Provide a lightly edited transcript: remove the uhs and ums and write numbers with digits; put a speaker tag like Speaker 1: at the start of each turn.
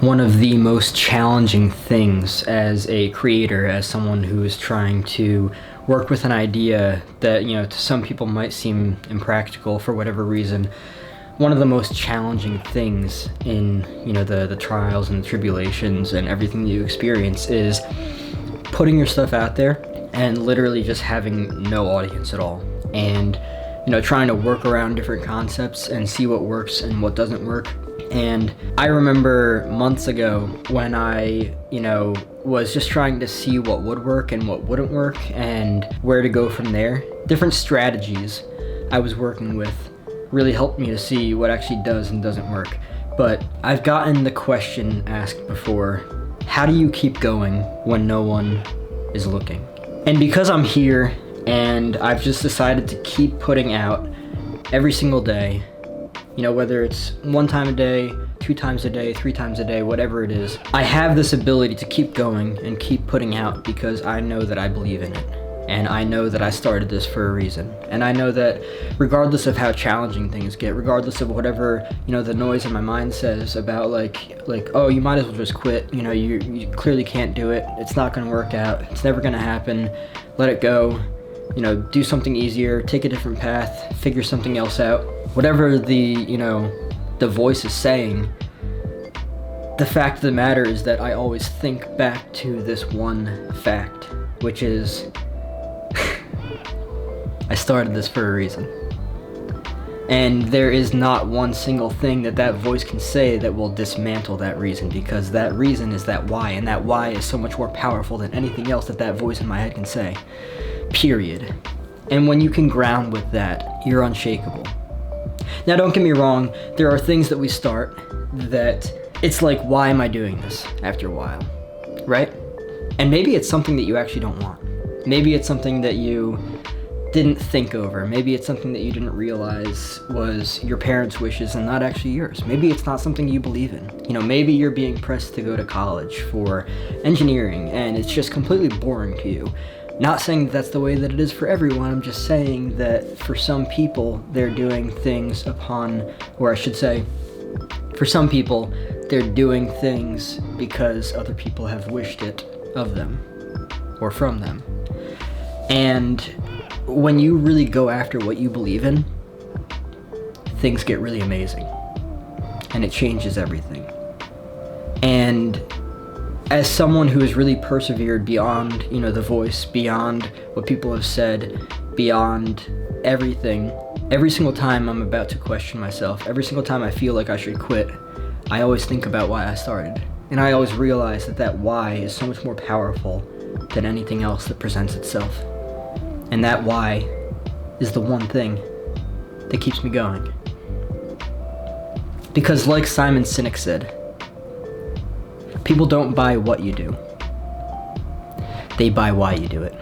Speaker 1: One of the most challenging things as a creator, as someone who is trying to work with an idea that, to some people might seem impractical for whatever reason, one of the most challenging things in, the trials and the tribulations and everything that you experience is putting your stuff out there and literally just having no audience at all. And, trying to work around different concepts and see what works and what doesn't work. And I remember months ago when I, was just trying to see what would work and what wouldn't work and where to go from there. Different strategies I was working with really helped me to see what actually does and doesn't work. But I've gotten the question asked before, how do you keep going when no one is looking? And because I'm here and I've just decided to keep putting out every single day, whether it's 1 time a day, 2 times a day, 3 times a day, whatever it is, I have this ability to keep going and keep putting out because I know that I believe in it. And I know that I started this for a reason. And I know that regardless of how challenging things get, regardless of whatever, the noise in my mind says about like, oh, you might as well just quit. You clearly can't do it. It's not gonna work out. It's never gonna happen. Let it go. Do something easier, take a different path, figure something else out. Whatever the voice is saying, the fact of the matter is that I always think back to this one fact, which is I started this for a reason. And there is not one single thing that voice can say that will dismantle that reason, because that reason is that why, and that why is so much more powerful than anything else that voice in my head can say. Period. And when you can ground with that, you're unshakable. Now, don't get me wrong, there are things that we start that it's like, why am I doing this after a while, right? And maybe it's something that you actually don't want. Maybe it's something that you didn't think over. Maybe it's something that you didn't realize was your parents' wishes and not actually yours. Maybe it's not something you believe in. Maybe you're being pressed to go to college for engineering and it's just completely boring to you. Not saying that's the way that it is for everyone, I'm just saying that for some people, they're doing things for some people, they're doing things because other people have wished it of them or from them. And when you really go after what you believe in, things get really amazing and it changes everything. And as someone who has really persevered beyond, the voice, beyond what people have said, beyond everything, every single time I'm about to question myself, every single time I feel like I should quit, I always think about why I started. And I always realize that why is so much more powerful than anything else that presents itself. And that why is the one thing that keeps me going. Because like Simon Sinek said, people don't buy what you do. They buy why you do it.